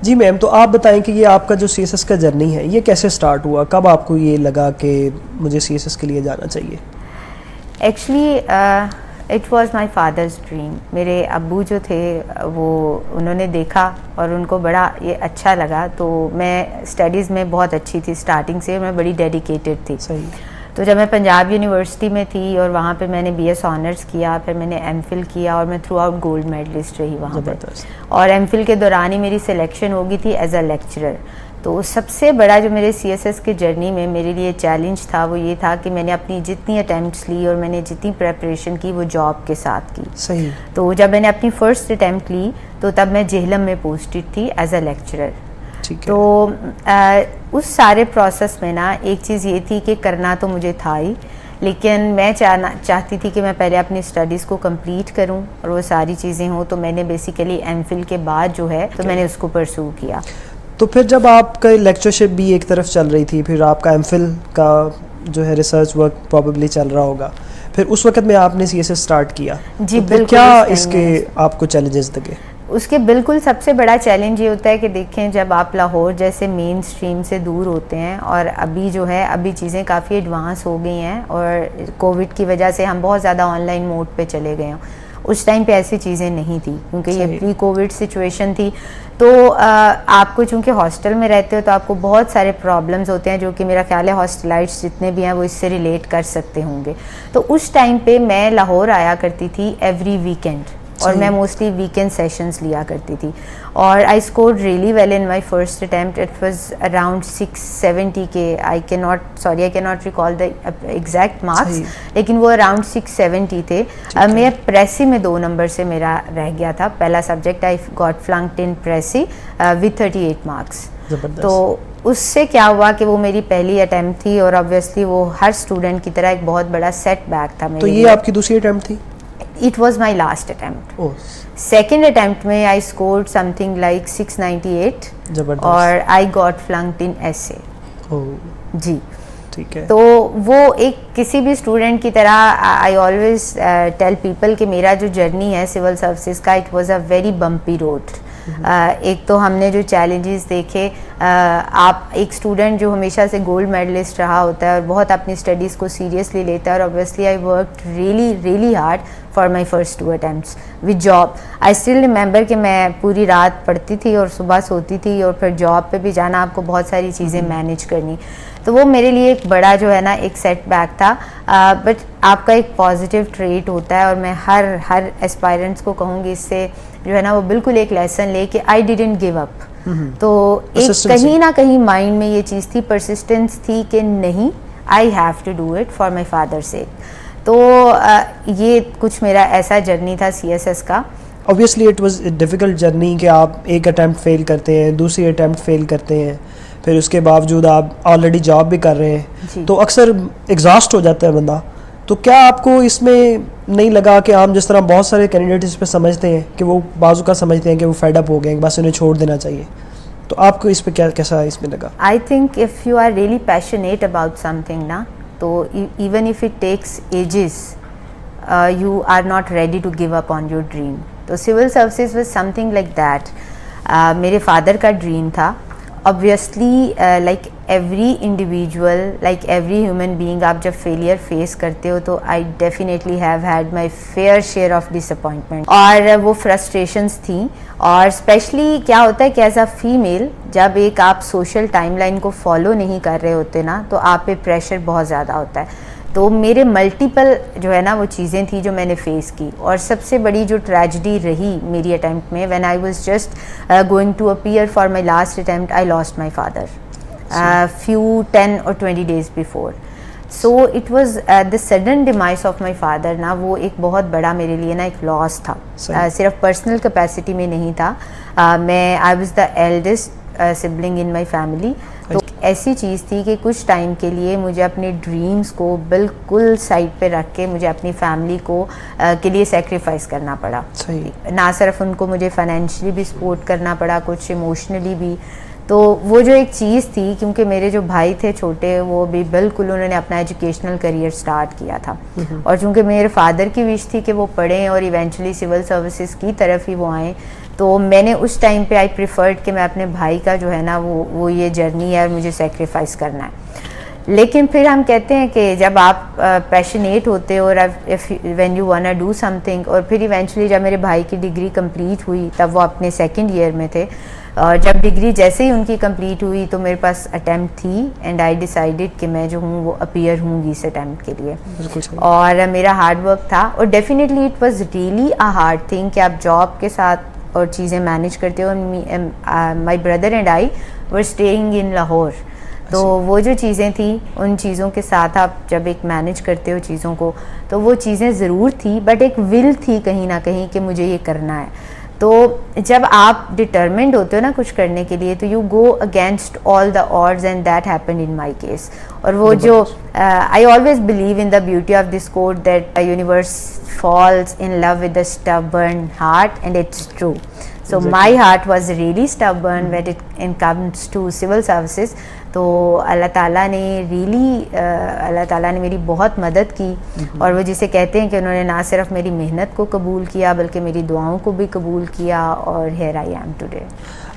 जी ma'am, तो आप बताएं कि ये आपका जो सीएसएस का जर्नी है ये कैसे स्टार्ट हुआ, कब आपको ये लगा कि मुझे सीएसएस के लिए जाना चाहिए? Actually it was my father's dream. मेरे अब्बू जो थे वो उन्होंने देखा और उनको बड़ा ये अच्छा लगा, तो मैं स्टडीज़ में बहुत अच्छी थी स्टार्टिंग से, मैं बड़ी डेडिकेटेड थी। सही। तो जब मैं पंजाब यूनिवर्सिटी में थी और वहाँ पे मैंने बीएस ऑनर्स किया, फिर मैंने एमफिल किया और मैं थ्रू आउट गोल्ड मेडलिस्ट रही वहाँ पे। और एमफिल के दौरान ही मेरी सिलेक्शन हो गई थी एज अ लेक्चरर। तो सबसे बड़ा जो मेरे सीएसएस के जर्नी में मेरे लिए चैलेंज था वो ये था कि मैंने अपनी जितनी अटैम्प्ट्स ली और मैंने जितनी प्रेपरेशन की वो जॉब के साथ की। सही। तो जब मैंने अपनी फर्स्ट अटैम्प्ट ली तो तब मैं जेहलम में पोस्टेड थी एज अ लेक्चरर। तो उस सारे प्रोसेस में ना एक चीज़ ये थी कि करना तो मुझे था ही, लेकिन मैं चाहती थी कि मैं पहले अपनी स्टडीज़ को कंप्लीट करूं और वो सारी चीज़ें हों। तो मैंने बेसिकली एमफिल के बाद जो है तो मैंने उसको परस्यू किया। तो फिर जब आपका लेक्चरशिप भी एक तरफ चल रही थी, फिर आपका एमफिल का जो है रिसर्च वर्क प्रॉबेबली चल रहा होगा, फिर उस वक्त में आपने सीएसएस स्टार्ट किया। जी तो बिल्कुल। क्या इसके आपको चैलेंजेस लगे? उसके बिल्कुल सबसे बड़ा चैलेंज ये होता है कि देखें जब आप लाहौर जैसे मेन स्ट्रीम से दूर होते हैं और अभी जो है अभी चीज़ें काफ़ी एडवांस हो गई हैं और कोविड की वजह से हम बहुत ज़्यादा ऑनलाइन मोड पे चले गए हैं। उस टाइम पे ऐसी चीज़ें नहीं थी क्योंकि ये प्री कोविड सिचुएशन थी। तो आपको चूँकि हॉस्टल में रहते हो तो आपको बहुत सारे प्रॉब्लम्स होते हैं जो कि मेरा ख्याल है हॉस्टलाइट्स जितने भी हैं वो इससे रिलेट कर सकते होंगे। तो उस टाइम पे मैं लाहौर आया करती थी एवरी वीकेंड और मैं मोस्टली वीकेंड सेशंस लिया करती थी और I scored really well in my first attempt. It was around 670 के, I can not recall the exact marks, लेकिन वो अराउंड 670 थे। मैं प्रेसी में 2 नंबर से मेरा रह गया था पहला subject. I got flunked in precis with 38 marks. तो उससे क्या हुआ कि वो मेरी पहली अटेम्प्ट थी और ऑब्वियसली वो हर स्टूडेंट की तरह एक बहुत बड़ा सेटबैक था मेरे लिए। तो ये आपकी दूसरी अटेम्प्ट थी? It was my last attempt. Second attempt में I scored something like 698 और I got flunked in essay. जी ठीक है। तो वो एक किसी भी स्टूडेंट की तरह आई ऑलवेज टेल पीपल कि मेरा जो जर्नी है सिविल सर्विसेज का it was a very bumpy road. एक तो हमने जो चैलेंजेस देखे, आप एक स्टूडेंट जो हमेशा से गोल्ड मेडलिस्ट रहा होता है और बहुत अपनी स्टडीज़ को सीरियसली लेता है और obviously I worked really hard for my first 2 attempts with job. I still remember कि मैं पूरी रात पढ़ती थी और सुबह सोती थी और फिर जॉब पे भी जाना, आपको बहुत सारी चीज़ें मैनेज करनी। तो वो मेरे लिए एक बड़ा जो है ना एक सेटबैक था। बट आपका एक पॉजिटिव ट्रेट होता है और मैं हर एस्पायरेंट्स को कहूँगी इससे जो है ना वो बिल्कुल एक लेसन ले कि आई डिडंट गिव अप। तो एक कहीं ना कहीं माइंड में ये चीज़ थी, परसिस्टेंस थी कि नहीं, I have to do it for my father say. तो ये कुछ मेरा ऐसा जर्नी था सीएसएस का। Obviously it was a difficult journey कि आप एक अटैम्प्ट फेल करते हैं, दूसरी अटैम्प्ट फेल करते हैं, फिर उसके बावजूद आप ऑलरेडी जॉब भी कर रहे हैं, तो अक्सर एग्जॉस्ट हो जाता है बंदा। तो क्या आपको इसमें नहीं लगा कि हम जिस तरह बहुत सारे कैंडिडेट इस पर समझते हैं कि वो बाजू का समझते हैं कि वो फेड अप हो गए, बस उन्हें छोड़ देना चाहिए, तो आपको इस पर कैसा इसमें लगा? I think if you are really passionate about something ना, तो even if it takes ages you are not ready to give up on your dream. तो civil services was something like that. मेरे फादर का dream था। Obviously like every individual, like every human being, आप जब failure face करते हो तो I definitely have had my fair share of disappointment और वो फ्रस्ट्रेशंस थी। और स्पेशली क्या होता है कि एज अ फीमेल जब एक आप सोशल टाइमलाइन को फॉलो नहीं कर रहे होते ना तो आप पे प्रेशर बहुत ज़्यादा होता है। तो मेरे मल्टीपल जो है ना वो चीज़ें थी जो मैंने फेस की और सबसे बड़ी जो ट्रेजेडी रही मेरी अटैम्प्ट में, when I was just going to appear for my last attempt, I lost my father few 10 or 20 days before. So it was the sudden demise of my father ना, वो एक बहुत बड़ा मेरे लिए ना एक लॉस था। सिर्फ पर्सनल कैपेसिटी में नहीं था। मैं आई was the eldest sibling in my family. तो ऐसी चीज़ थी कि कुछ टाइम के लिए मुझे अपने ड्रीम्स को बिल्कुल साइड पे रख के मुझे अपनी फैमिली को के लिए सेक्रीफाइस करना पड़ा। ना सिर्फ उनको मुझे फाइनेंशियली भी सपोर्ट करना पड़ा, कुछ इमोशनली भी। तो वो जो एक चीज़ थी, क्योंकि मेरे जो भाई थे छोटे वो भी बिल्कुल उन्होंने अपना एजुकेशनल करियर स्टार्ट किया था और चूँकि मेरे फादर की विश थी कि वो पढ़ें और इवेंचुअली सिविल सर्विसेज की तरफ ही वो आएँ, तो मैंने उस टाइम पे आई प्रिफर्ड कि मैं अपने भाई का जो है ना वो ये जर्नी है और मुझे सेक्रीफाइस करना है। लेकिन फिर हम कहते हैं कि जब आप पैशनेट होते हो और when you want to do something, और फिर इवेंचुअली जब मेरे भाई की डिग्री कंप्लीट हुई तब वो अपने सेकंड ईयर में थे, और जब डिग्री जैसे ही उनकी कंप्लीट हुई तो मेरे पास अटेम्प्ट थी एंड आई डिसाइडेड कि मैं जो हूँ वो अपीयर होंगी इस अटेम्प्ट के लिए। और मेरा हार्ड वर्क था, और definitely it was really a hard thing कि आप जॉब के साथ और चीज़ें मैनेज करते हो। My brother and I were staying in Lahore, तो वो जो चीज़ें थी उन चीज़ों के साथ आप जब एक मैनेज करते हो चीज़ों को, तो वो चीज़ें ज़रूर थी, बट एक विल थी कहीं ना कहीं कि मुझे ये करना है। तो जब आप डिटर्मिन्ड होते हो ना कुछ करने के लिए, तो you go against all the odds, and that happened in my case. और वो जो I always believe in the beauty of this quote that universe falls in love with the stubborn heart, and it's true. So my heart was really stubborn when it comes to civil services. तो अल्लाह ताला ने मेरी बहुत मदद की, और वो जिसे कहते हैं कि उन्होंने ना सिर्फ मेरी मेहनत को कबूल किया बल्कि मेरी दुआओं को भी कबूल किया, और here I am today।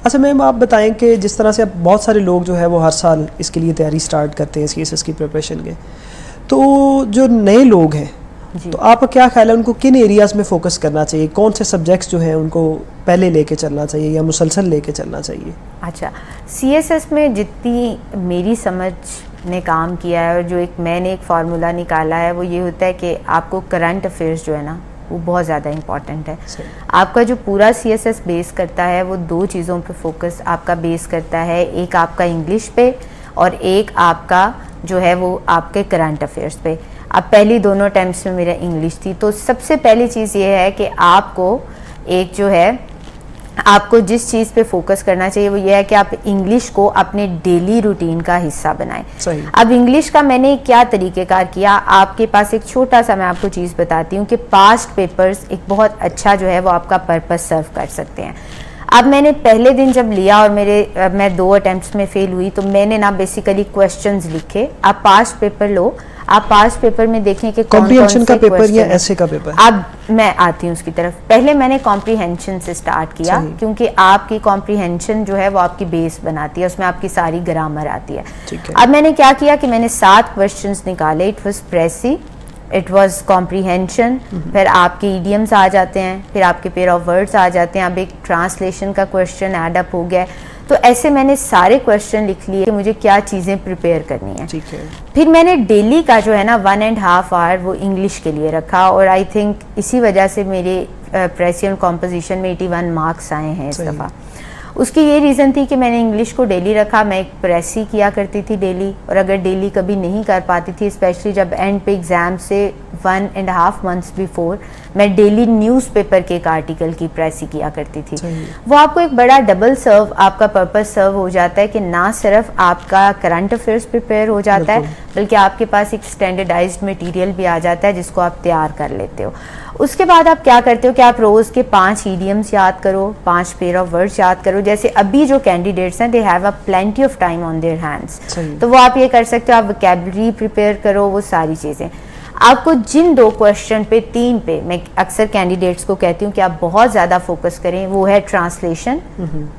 अच्छा मैम, आप बताएं कि जिस तरह से अब बहुत सारे लोग जो है वो हर साल इसके लिए तैयारी स्टार्ट करते हैं CSS की प्रिपरेशन के, तो जो नए लोग हैं तो आपका क्या ख्याल है उनको किन एरियाज़ में फोकस करना चाहिए, कौन से सब्जेक्ट्स जो हैं उनको पहले लेके चलना चाहिए या मुसलसल लेके चलना चाहिए? अच्छा, CSS में जितनी मेरी समझ ने काम किया है और जो मैंने एक फार्मूला निकाला है वो ये होता है कि आपको करंट अफेयर्स जो है ना वो बहुत ज़्यादा इम्पॉर्टेंट है। आपका जो पूरा CSS बेस करता है वो दो चीज़ों पे फोकस आपका बेस करता है, एक आपका इंग्लिश पे और एक आपका जो है वो आपके करंट अफेयर्स पे। अब पहली दोनों अटेम्प्ट्स में मेरा इंग्लिश थी, तो सबसे पहली चीज़ ये है कि आपको एक जो है आपको जिस चीज़ पे फोकस करना चाहिए वो ये है कि आप इंग्लिश को अपने डेली रूटीन का हिस्सा बनाएं। अब इंग्लिश का मैंने क्या तरीक़ेकार किया, आपके पास एक छोटा सा मैं आपको चीज़ बताती हूँ कि पास्ट पेपर्स एक बहुत अच्छा जो है वो आपका पर्पस सर्व कर सकते हैं। अब मैंने पहले दिन जब लिया और मैं 2 अटेम्प्ट्स में फेल हुई, तो मैंने ना बेसिकली क्वेश्चंस लिखे। आप पास्ट पेपर लो, आप पास्ट पेपर में देखें कि कॉम्प्रिहेंशन का पेपर या ऐसे का पेपर। अब मैं आती हूँ उसकी तरफ। पहले मैंने कॉम्प्रिहेंशन से स्टार्ट किया, क्योंकि आपकी कॉम्प्रिहेंशन जो है वो आपकी बेस बनाती है, उसमें आपकी सारी ग्रामर आती है। अब मैंने क्या किया कि मैंने 7 क्वेश्चंस निकाले। It was precis, it was comprehension, फिर आपके इडियम्स आ जाते हैं, फिर आपके पेयर ऑफ वर्ड्स आ जाते हैं, अब एक ट्रांसलेशन का क्वेश्चन ऐड अप हो गया। तो ऐसे मैंने सारे क्वेश्चन लिख लिए कि मुझे क्या चीज़ें प्रिपेयर करनी है। ठीक है। फिर मैंने डेली का जो है ना 1.5 आवर वो इंग्लिश के लिए रखा, और आई थिंक इसी वजह से मेरे प्रेसी और कॉम्पोजिशन में 81 मार्क्स आए हैं इस दफ़ा। उसकी ये रीज़न थी कि मैंने इंग्लिश को डेली रखा। मैं एक प्रेसी किया करती थी डेली, और अगर डेली कभी नहीं कर पाती थी, स्पेशली जब एंड पे एग्ज़ाम से 1.5 मंथ्स बिफोर, मैं डेली न्यूज़पेपर के एक आर्टिकल की प्रेसी किया करती थी। वो आपको एक बड़ा डबल सर्व आपका पर्पस सर्व हो जाता है कि ना सिर्फ आपका करंट अफेयर्स प्रिपेयर हो जाता है, बल्कि आपके पास एक स्टैंडर्डाइज्ड मटेरियल भी आ जाता है जिसको आप तैयार कर लेते हो। उसके बाद आप क्या करते हो कि आप रोज़ के 5 इडियम्स याद करो, 5 पेयर ऑफ वर्ड्स याद करो। जैसे अभी जो कैंडिडेट्स हैं they have a plenty of time on their hands, तो वो आप ये कर सकते हो, आप वोकैबुलरी प्रिपेयर करो, वो सारी चीज़ें। आपको जिन 2 क्वेश्चन पे 3 पे मैं अक्सर कैंडिडेट्स को कहती हूँ कि आप बहुत ज़्यादा फोकस करें, वो है ट्रांसलेशन,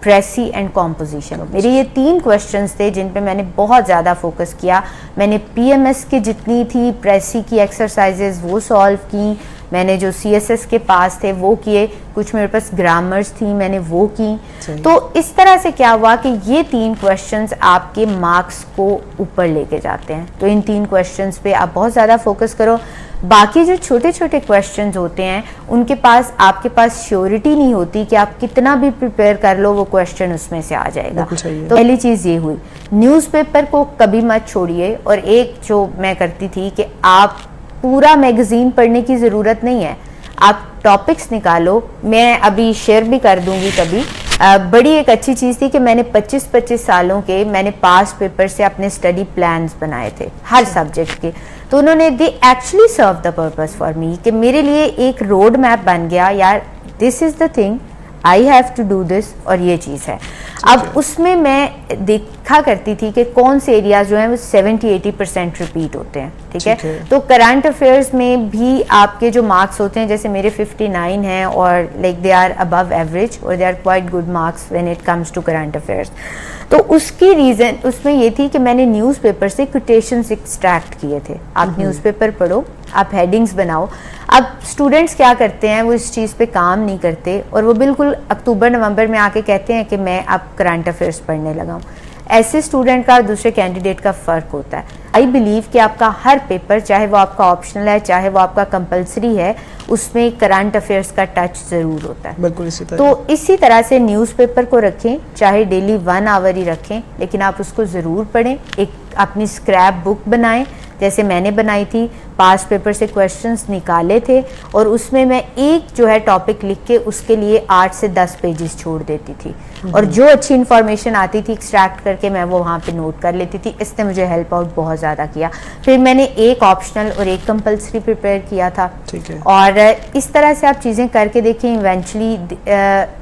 प्रेसी एंड कॉम्पोजिशन। मेरे ये 3 क्वेश्चंस थे जिन पे मैंने बहुत ज़्यादा फोकस किया। मैंने PMS की जितनी थी प्रेसी की एक्सरसाइजेज वो सॉल्व की, मैंने जो CSS के पास थे वो किए, कुछ मेरे पास ग्रामर्स थी मैंने वो की। तो इस तरह से क्या हुआ कि ये 3 क्वेश्चंस आपके मार्क्स को ऊपर लेके जाते हैं। तो इन 3 क्वेश्चंस पे आप बहुत ज़्यादा फोकस करो। बाकी जो छोटे छोटे क्वेश्चंस होते हैं उनके पास आपके पास श्योरिटी नहीं होती कि आप कितना भी प्रिपेयर कर लो वो क्वेश्चन उसमें से आ जाएगा। तो पहली चीज़ ये हुई, न्यूज़पेपर को कभी मत छोड़िए। और एक जो मैं करती थी कि आप पूरा मैगजीन पढ़ने की ज़रूरत नहीं है, आप टॉपिक्स निकालो। मैं अभी शेयर भी कर दूंगी कभी। बड़ी एक अच्छी चीज़ थी कि मैंने 25-25 सालों के मैंने पास्ट पेपर से अपने स्टडी प्लान्स बनाए थे हर सब्जेक्ट के। तो उन्होंने they actually serve the purpose for me कि मेरे लिए एक रोड मैप बन गया, यार this is the thing I have to do this, और ये चीज़ है। अब उसमें मैं देखा करती थी कि कौन से एरियाज जो हैं वो 70-80% रिपीट होते हैं, ठीक है। तो करंट अफेयर्स में भी आपके जो मार्क्स होते हैं, जैसे मेरे 59 हैं और like they are above average और they are quite good marks when it comes to current affairs. तो उसकी रीज़न उसमें ये थी कि मैंने न्यूज़पेपर से कोटेशंस एक्सट्रैक्ट किए थे। आप न्यूज़पेपर पढ़ो, आप हेडिंग्स बनाओ। अब स्टूडेंट्स क्या करते हैं, वो इस चीज़ पे काम नहीं करते और वो बिल्कुल अक्टूबर नवंबर में आके कहते हैं कि मैं अब करंट अफेयर्स पढ़ने लगा हूँ। ऐसे स्टूडेंट का दूसरे कैंडिडेट का फ़र्क होता है। आई बिलीव कि आपका हर पेपर, चाहे वो आपका ऑप्शनल है चाहे वो आपका कंपलसरी है, उसमें करंट अफेयर्स का टच ज़रूर होता है। बिल्कुल इसी तरह। तो इसी तरह से न्यूज़पेपर को रखें, चाहे डेली 1 आवर ही रखें, लेकिन आप उसको ज़रूर पढ़ें। एक अपनी स्क्रैप बुक बनाएं, जैसे मैंने बनाई थी, पास्ट पेपर से क्वेश्चंस निकाले थे और उसमें मैं एक जो है टॉपिक लिख के उसके लिए 8 से 10 पेजेस छोड़ देती थी और जो अच्छी इन्फॉर्मेशन आती थी एक्सट्रैक्ट करके मैं वो वहाँ पे नोट कर लेती थी। इसने मुझे हेल्प आउट बहुत ज़्यादा किया। फिर मैंने एक ऑप्शनल और एक कंपलसरी प्रिपेयर किया था, ठीक है। और इस तरह से आप चीज़ें करके देखें, eventually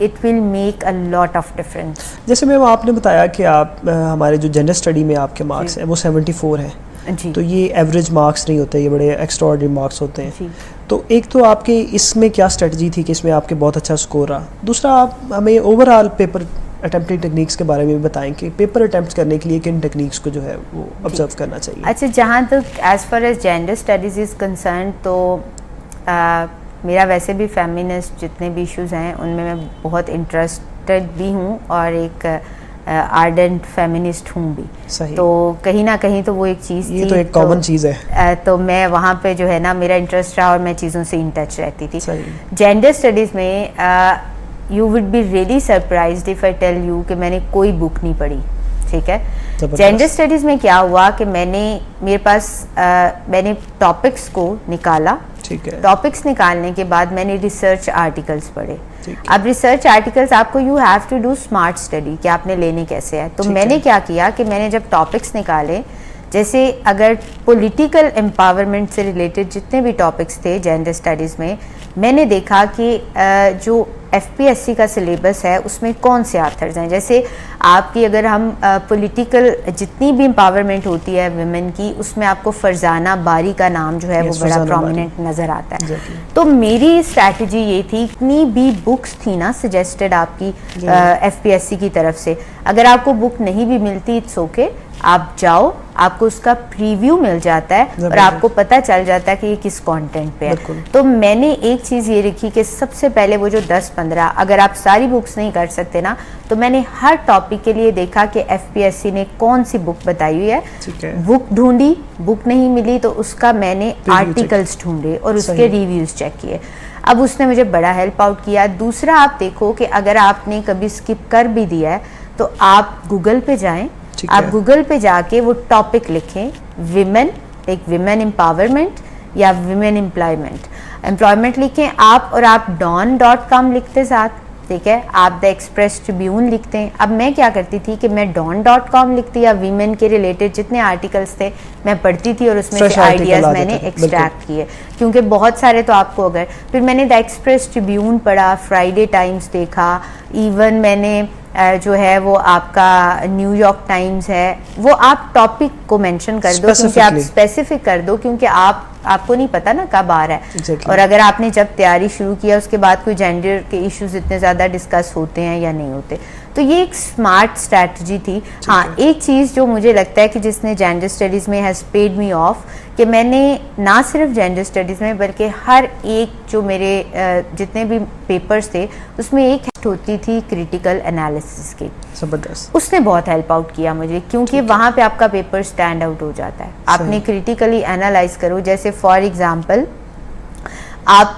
it will make a lot of difference. जैसे मैम आपने बताया कि आप हमारे जो जेंडर स्टडी में आपके मार्क्स हैं वो 74 हैं जी। तो ये एवरेज मार्क्स नहीं होते, ये बड़े एक्स्ट्राऑर्डिनरी मार्क्स होते हैं। जी। तो एक तो आपके इसमें क्या स्ट्रेटजी थी कि इसमें आपके बहुत अच्छा स्कोर रहा। दूसरा, आप हमें ओवरऑल पेपर अटेम्प्टिंग टेक्निक्स के बारे में भी बताएं कि पेपर अटेम्प्ट करने के लिए किन टेक्निक्स को जो है वो ऑब्जर्व करना चाहिए। अच्छा, जहाँ तक as far age gender studies is concern, तो मेरा वैसे भी फेमिनिस्ट जितने भी इश्यूज़ हैं उनमें मैं बहुत इंटरेस्टेड भी हूँ और एक आर्डेंट फेमिनिस्ट हूँ भी। सही। तो कहीं ना कहीं तो वो एक चीज़ ये थी, तो एक कॉमन चीज़ है। तो मैं वहाँ पे जो है ना मेरा इंटरेस्ट रहा और मैं चीज़ों से इन टच रहती थी। सही। जेंडर स्टडीज़ में you would be really surprised if I tell you कि मैंने कोई बुक नहीं पढ़ी, ठीक है। जेंडर स्टडीज़ में क्या हुआ कि मेरे पास मैंने टॉपिक्स को निकाला, ठीक है। टॉपिक्स निकालने के बाद मैंने रिसर्च आर्टिकल्स पढ़े। अब रिसर्च आर्टिकल्स आपको you have to do smart study कि आपने लेने कैसे है। तो मैंने क्या किया कि मैंने जब टॉपिक्स निकाले, जैसे अगर पॉलिटिकल एम्पावरमेंट से रिलेटेड जितने भी टॉपिक्स थे जेंडर स्टडीज़ में, मैंने देखा कि जो FPSC का सिलेबस है उसमें कौन से आथर्स हैं। जैसे आपकी अगर हम पॉलिटिकल जितनी भी एम्पावरमेंट होती है वुमेन की, उसमें आपको फरजाना बारी का नाम जो है वो बड़ा प्रोमिनेंट नज़र आता है। तो मेरी स्ट्रैटेजी ये थी, इतनी भी बुक्स थी ना सजेस्टेड आपकी FPSC की तरफ से, अगर आपको बुक नहीं भी मिलती इट्स ओके, आप जाओ, आपको उसका प्रीव्यू मिल जाता है और आपको पता चल जाता है कि ये किस कंटेंट पे है। तो मैंने एक चीज़ ये रखी कि सबसे पहले वो जो 10-15, अगर आप सारी बुक्स नहीं कर सकते ना, तो मैंने हर टॉपिक के लिए देखा कि FPSC ने कौन सी बुक बताई हुई है। बुक ढूंढी, बुक नहीं मिली तो उसका मैंने आर्टिकल्स ढूंढे और उसके रिव्यूज़ चेक किए। अब उसने मुझे बड़ा हेल्प आउट किया। दूसरा, आप देखो कि अगर आपने कभी स्किप कर भी दिया है तो आप गूगल पे जाएं, आप गूगल पे जाके वो टॉपिक लिखें, विमेन, एक विमेन एम्पावरमेंट या विमेन एम्प्लॉयमेंट लिखें आप, और आप dawn.com लिखते साथ, ठीक है, आप द एक्सप्रेस ट्रिब्यून लिखते हैं। अब मैं क्या करती थी कि मैं dawn.com लिखती या वीमेन के रिलेटेड जितने आर्टिकल्स थे मैं पढ़ती थी और उसमें से आइडियाज़ मैंने एक्सट्रैक्ट किए, क्योंकि बहुत सारे तो आपको अगर, फिर मैंने द एक्सप्रेस ट्रिब्यून पढ़ा, फ्राइडे टाइम्स देखा, इवन मैंने जो है वो आपका न्यूयॉर्क टाइम्स है, वो आप टॉपिक को मेंशन कर दो, क्योंकि आप स्पेसिफिक कर दो, क्योंकि आपको नहीं पता ना कब आ रहा है। और अगर आपने जब तैयारी शुरू किया उसके बाद कोई जेंडर के इश्यूज इतने ज़्यादा डिस्कस होते हैं या नहीं होते, तो ये एक स्मार्ट स्ट्रैटेजी थी। हाँ, एक चीज़ जो मुझे लगता है कि जिसने जेंडर स्टडीज़ में हैज़ पेड मी ऑफ, कि मैंने ना सिर्फ जेंडर स्टडीज़ में बल्कि हर एक जो मेरे जितने भी पेपर्स थे उसमें एक होती थी क्रिटिकल एनालिसिस की। जबरदस्त। उसने बहुत हेल्प आउट किया मुझे, क्योंकि वहाँ पे आपका पेपर स्टैंड आउट हो जाता है। आपने क्रिटिकली एनालाइज करो, जैसे फॉर एग्जांपल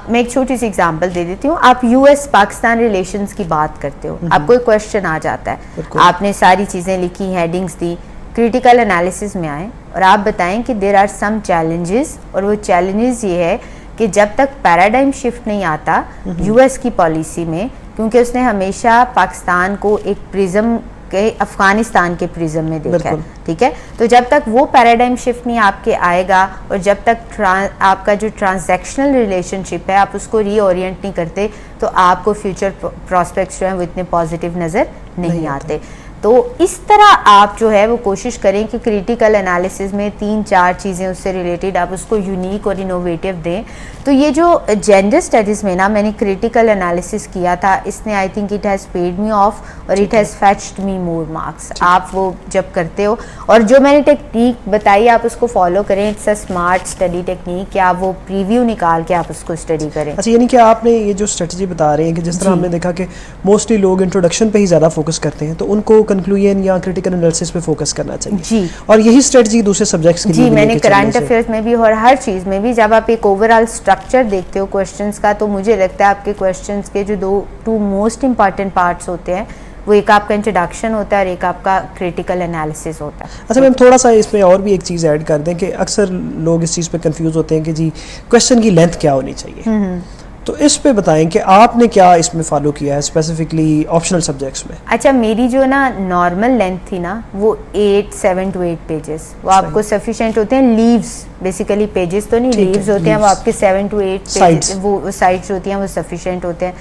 मैं एक छोटी सी एग्जांपल दे देती हूँ। आप US पाकिस्तान रिलेशंस की बात करते हो, आपको एक क्वेश्चन आ जाता है, आपने सारी चीज़ें लिखी, हेडिंग्स दी, क्रिटिकल एनालिसिस में आए और आप बताएं कि देयर आर सम चैलेंजेस, और वो चैलेंजेस ये है कि जब तक पैराडाइम शिफ्ट नहीं आता US की पॉलिसी में, क्योंकि उसने हमेशा पाकिस्तान को एक प्रिज्म के अफगानिस्तान के प्रिज्म में देखा है, ठीक है। तो जब तक वो पैराडाइम शिफ्ट नहीं आपके आएगा और जब तक आपका जो ट्रांजैक्शनल रिलेशनशिप है आप उसको रीओरिएंट नहीं करते, तो आपको फ्यूचर प्रॉस्पेक्ट्स जो हैं वो इतने पॉजिटिव नज़र नहीं आते। तो इस तरह आप जो है वो कोशिश करें कि क्रिटिकल एनालिसिस में 3-4 चीज़ें उससे रिलेटेड आप उसको यूनिक और इनोवेटिव दें। तो ये जो जेंडर स्टडीज़ में ना मैंने क्रिटिकल एनालिसिस किया था, इसने I think it has paid me off और it has fetched me more marks. आप वो जब करते हो और जो मैंने टेक्निक बताई आप उसको फॉलो करें, it's a smart study technique कि आप वो प्रीव्यू निकाल के आप उसको स्टडी करें। अच्छा, यानी कि आपने ये जो स्ट्रेटजी बता रहे हैं कि जिस तरह हमने देखा कि मोस्टली लोग इंट्रोडक्शन पे ही ज़्यादा फोकस करते हैं, तो उनको कंक्लूजन या क्रिटिकल एनालिसिस पे फोकस करना चाहिए जी, और यही स्ट्रेटजी दूसरे सब्जेक्ट्स के लिए जी भी मैंने लेके चलने करंट से। अफेयर्स में भी और हर चीज़ में भी जब आप एक ओवरऑल स्ट्रक्चर देखते हो क्वेश्चंस का, तो मुझे लगता है आपके क्वेश्चंस के जो टू मोस्ट इंपॉर्टेंट पार्ट्स होते हैं वो एक आपका इंट्रोडक्शन होता है और एक आपका क्रिटिकल एनालिसिस होता है। अच्छा मैम, थोड़ा सा इसमें और भी एक चीज़ ऐड कर दें कि अक्सर लोग इस चीज़ पे कंफ्यूज होते हैं कि जी क्वेश्चन की लेंथ क्या होनी चाहिए, तो इस पे बताएं कि आपने क्या इसमें फॉलो किया है स्पेसिफिकली ऑप्शनल सब्जेक्ट्स में। अच्छा, मेरी जो ना नॉर्मल लेंथ थी ना वो 7 to 8 पेजेस, वो आपको सफिशिएंट होते हैं। लीव्स बेसिकली पेजेस तो नहीं, लीव्स होते हैं, वो आपके 7 to 8 पेजेस, वो साइड्स होती हैं, वो सफिशिएंट होते हैं।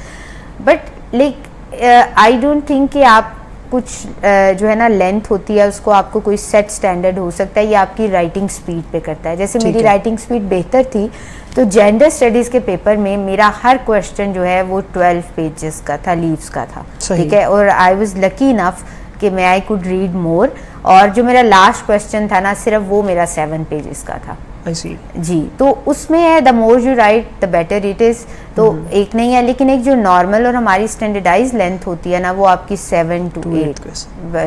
But like I don't think कि आप कुछ जो है ना लेंथ होती है उसको आपको कोई सेट स्टैंडर्ड हो सकता है, ये आपकी राइटिंग स्पीड पे करता है। जैसे मेरी राइटिंग स्पीड बेहतर थी तो जेंडर स्टडीज़ के पेपर में मेरा हर क्वेश्चन जो है वो 12 पेजेस का था, लीव्स का था, ठीक है। और आई वाज लकी इनफ कि मैं आई कुड रीड मोर, और जो मेरा लास्ट क्वेश्चन था ना सिर्फ वो मेरा 7 पेजेस का था। I see. जी, तो उसमें है the more you right the better it is. तो एक नहीं है, लेकिन एक जो नॉर्मल और हमारी स्टैंडर्डाइज लेंथ होती है ना वो आपकी 7 to 8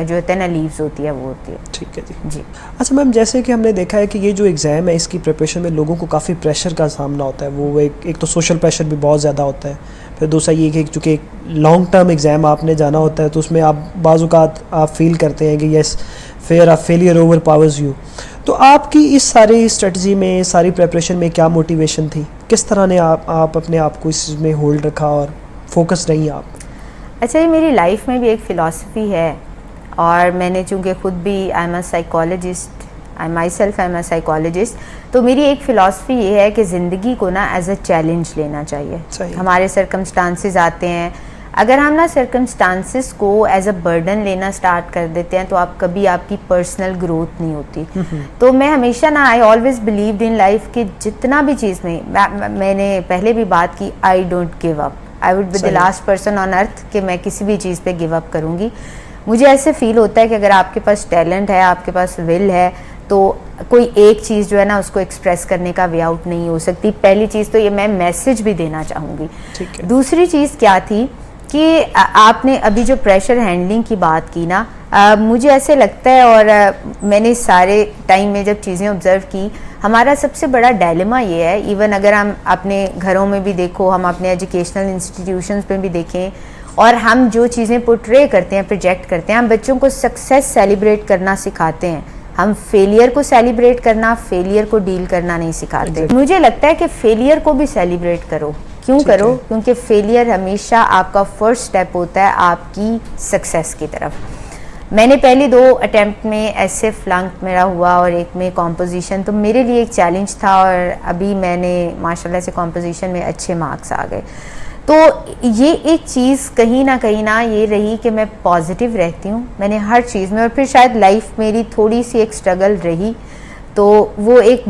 जो होता है ना लीव्स होती है वो होती है। ठीक है जी। जी, अच्छा मैम, जैसे कि हमने देखा है कि ये जो एग्ज़ाम है इसकी प्रिपरेशन में लोगों को काफ़ी प्रेशर का सामना होता है। वो एक तो सोशल प्रेशर भी बहुत ज़्यादा होता है, फिर दूसरा ये कि चूँकि एक लॉन्ग टर्म एग्ज़ाम आपने जाना होता है तो उसमें आप बाज़-औक़ात आप फील करते हैं कि yes fair of failure over powers you. तो आपकी इस सारी स्ट्रेटजी में, सारी प्रिपरेशन में क्या मोटिवेशन थी? किस तरह ने आप अपने आप को इस में होल्ड रखा और फोकस रही आप? अच्छा, ये मेरी लाइफ में भी एक फ़िलॉसफी है और मैंने चूँकि ख़ुद भी आई am a psychologist, I my self I am a psychologist, तो मेरी एक फ़िलॉसफी ये है कि ज़िंदगी को ना एज अ चैलेंज लेना चाहिए। हमारे सर्कमस्टांसेस आते हैं, अगर हम ना सर्कमस्टांसेस को एज अ बर्डन लेना स्टार्ट कर देते हैं तो आप कभी आपकी पर्सनल ग्रोथ नहीं होती। तो मैं हमेशा ना I always believed in life कि जितना भी चीज़ में मैंने पहले भी बात की, I don't give up, I would be the last person on earth कि मैं किसी भी चीज़ पे गिव अप करूँगी। मुझे ऐसे फील होता है कि अगर आपके पास टैलेंट है, आपके पास विल है, तो कोई एक चीज़ जो है ना उसको एक्सप्रेस करने का वे आउट नहीं हो सकती। पहली चीज़ तो ये मैं मैसेज भी देना चाहूँगी। दूसरी चीज़ क्या थी कि आपने अभी जो प्रेशर हैंडलिंग की बात की ना, मुझे ऐसे लगता है और मैंने सारे टाइम में जब चीज़ें ऑब्जर्व की, हमारा सबसे बड़ा डायलेमा ये है, इवन अगर हम अपने घरों में भी देखो, हम अपने एजुकेशनल इंस्टीट्यूशंस में भी देखें और हम जो चीज़ें पोर्ट्रे करते हैं, प्रोजेक्ट करते हैं, हम बच्चों को सक्सेस सेलिब्रेट करना सिखाते हैं, हम फेलियर को सेलिब्रेट करना, फेलियर को डील करना नहीं सिखाते। मुझे लगता है कि फेलियर को भी सेलिब्रेट करो। क्यों करो? क्योंकि फेलियर हमेशा आपका फर्स्ट स्टेप होता है आपकी सक्सेस की तरफ। मैंने पहले 2 अटेम्प्ट में ऐसे फ्लंक मेरा हुआ और एक में कॉम्पोजिशन, तो मेरे लिए एक चैलेंज था और अभी मैंने माशाल्लाह से कॉम्पोजिशन में अच्छे मार्क्स आ गए। तो ये एक चीज़ कहीं ना ये रही कि मैं पॉजिटिव रहती हूँ मैंने हर चीज़ में, और फिर शायद लाइफ मेरी थोड़ी सी एक स्ट्रगल रही, तो वो एक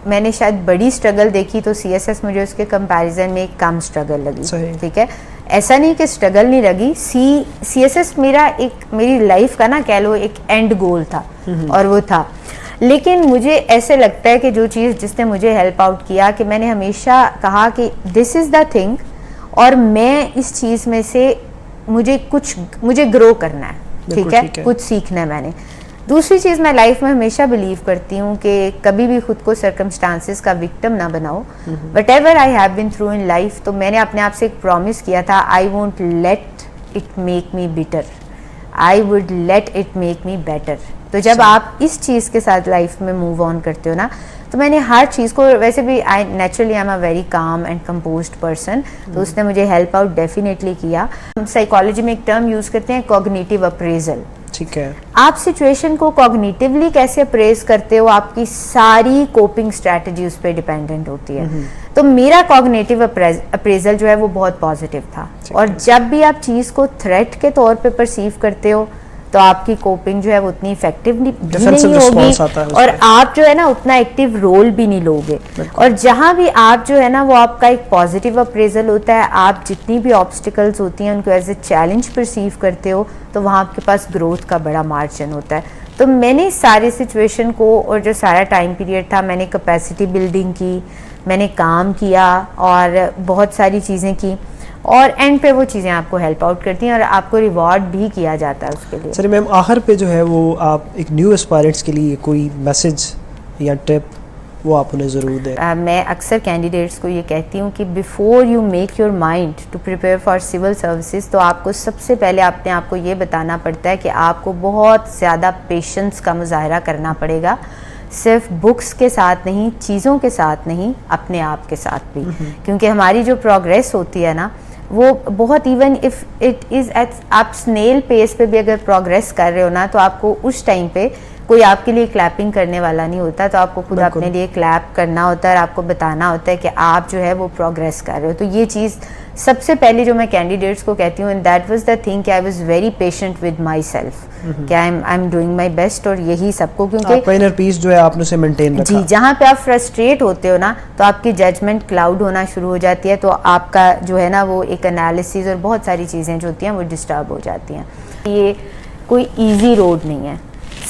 मैंने शायद बड़ी स्ट्रगल देखी, तो CSS मुझे उसके कंपैरिजन में एक कम स्ट्रगल लगी। ठीक है, ऐसा नहीं कि स्ट्रगल नहीं लगी, CSS मेरी लाइफ का ना कह लो एक एंड गोल था और वो था। लेकिन मुझे ऐसे लगता है कि जो चीज़ जिसने मुझे हेल्प आउट किया कि मैंने हमेशा कहा कि दिस इज़ द थिंग, और मैं इस चीज़ में से मुझे ग्रो करना है, ठीक है, कुछ सीखना है मैंने। दूसरी चीज़, मैं लाइफ में हमेशा बिलीव करती हूँ कि कभी भी खुद को सर्कमस्टांसेस का विक्टिम ना बनाओ। Whatever I have been through in life, तो मैंने अपने आप से एक प्रॉमिस किया था, I won't let it make me bitter, I would let it make me better. तो जब आप इस चीज़ के साथ लाइफ में मूव ऑन करते हो ना, तो मैंने हर चीज़ को, वैसे भी I naturally I am a very calm and composed person, तो उसने मुझे हेल्प आउट डेफिनेटली किया। साइकोलॉजी में एक टर्म यूज़ करते हैं, कॉग्निटिव अप्रेजल, ठीक है। आप सिचुएशन को कॉग्निटिवली कैसे अप्रेज करते हो, आपकी सारी कोपिंग स्ट्रैटेजी उस पर डिपेंडेंट होती है। तो मेरा कॉग्निटिव अप्रेजल जो है वो बहुत पॉजिटिव था, और जब भी आप चीज़ को थ्रेट के तौर पे परसीव करते हो तो आपकी कोपिंग जो है वो उतनी इफेक्टिव नहीं होगी, और आप जो है ना उतना एक्टिव रोल भी नहीं लोगे। और जहाँ भी आप जो है ना वो आपका एक पॉजिटिव अप्रेजल होता है, आप जितनी भी ऑब्स्टिकल्स होती हैं उनको एज ए चैलेंज परसीव करते हो, तो वहाँ आपके पास ग्रोथ का बड़ा मार्जिन होता है। तो मैंने सारी सिचुएशन को और जो सारा टाइम पीरियड था, मैंने कैपेसिटी बिल्डिंग की, मैंने काम किया और बहुत सारी चीज़ें की, और एंड पे वो चीज़ें आपको हेल्प आउट करती हैं और आपको रिवॉर्ड भी किया जाता है उसके लिए। सर मैम, आखिर पे जो है वो आप एक न्यू एस्पायरेंट्स के लिए कोई मैसेज या टिप वो आप उन्हें ज़रूर दें। मैं अक्सर कैंडिडेट्स को ये कहती हूँ कि before you make your mind to prepare for civil services, तो आपको सबसे पहले अपने आप को ये बताना पड़ता है कि आपको बहुत ज़्यादा पेशेंस का मुजाहरा करना पड़ेगा, सिर्फ बुक्स के साथ नहीं, चीज़ों के साथ नहीं, अपने आप के साथ भी। क्योंकि हमारी जो प्रोग्रेस होती है ना वो बहुत, even if it is at आप स्नेल पेस पे भी अगर प्रोग्रेस कर रहे हो ना, तो आपको उस टाइम पे कोई आपके लिए क्लैपिंग करने वाला नहीं होता, तो आपको खुद अपने लिए क्लैप करना होता है और आपको बताना होता है कि आप जो है वो प्रोग्रेस कर रहे हो। तो ये चीज़ सबसे पहले जो मैं कैंडिडेट्स को कहती हूँ, and that was the thing कि I was very patient with myself, कि I am doing my best, और यही सबको, क्योंकि आपका इनर पीस जो है आपने उसे मेंटेन रखा। जी, जहाँ पे आप फ्रस्ट्रेट होते हो ना, तो आपकी जजमेंट क्लाउड होना शुरू हो जाती है, तो आपका जो है ना वो एक एनालिसिस और बहुत सारी चीज़ें जो होती हैं वो डिस्टर्ब हो जाती हैं। ये कोई ईजी रोड नहीं है।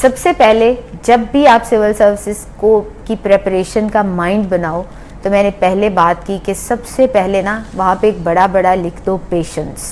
सबसे पहले जब भी आप सिविल सर्विसेज को की प्रेपरेशन का माइंड बनाओ, तो मैंने पहले बात की कि सबसे पहले ना वहाँ पे एक बड़ा बड़ा लिख दो पेशेंस।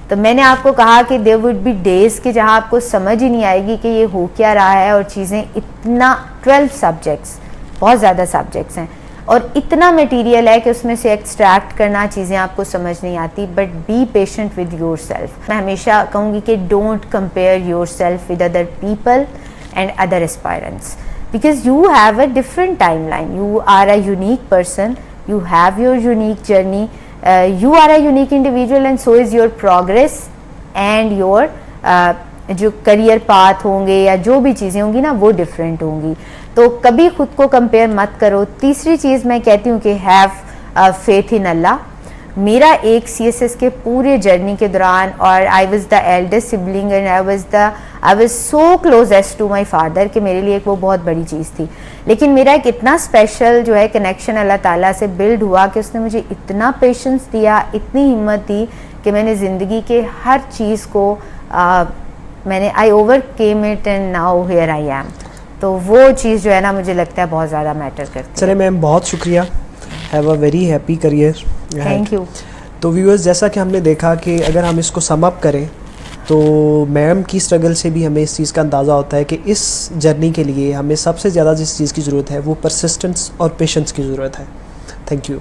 तो मैंने आपको कहा कि देयर वुड बी डेज कि जहाँ आपको समझ ही नहीं आएगी कि ये हो क्या रहा है, और चीज़ें इतना 12 सब्जेक्ट्स, बहुत ज़्यादा सब्जेक्ट्स हैं और इतना मटेरियल है कि उसमें से एक्सट्रैक्ट करना चीज़ें आपको समझ नहीं आती। But be patient with your self. मैं हमेशा कहूँगी कि don't compare your self with other people and other aspirants, because you have a different timeline, you are a unique person, you have your unique journey, you are a unique individual, and so is your progress and your जो career path होंगे या जो भी चीज़ें होंगी ना वो different होंगी, तो कभी खुद को कंपेयर मत करो। तीसरी चीज़ मैं कहती हूँ कि हैव फेथ इन अल्लाह। मेरा एक CSS के पूरे जर्नी के दौरान, और I was the eldest sibling and I was so closest to my father, कि मेरे लिए एक वो बहुत बड़ी चीज़ थी। लेकिन मेरा एक इतना स्पेशल जो है कनेक्शन अल्लाह ताला से बिल्ड हुआ कि उसने मुझे इतना पेशेंस दिया, इतनी हिम्मत दी कि मैंने ज़िंदगी के हर चीज़ को मैंने आई overcame it and now here I am. तो वो चीज़ जो है ना मुझे लगता है बहुत ज़्यादा मैटर करती है। चलिए मैम, बहुत शुक्रिया। Have a very happy career. Thank you. तो व्यूअर्स, जैसा कि हमने देखा कि अगर हम इसको सम अप करें तो मैम की स्ट्रगल से भी हमें इस चीज़ का अंदाज़ा होता है कि इस जर्नी के लिए हमें सबसे ज़्यादा जिस चीज़ की ज़रूरत है वो परसिस्टेंस और पेशेंस की ज़रूरत है। Thank you.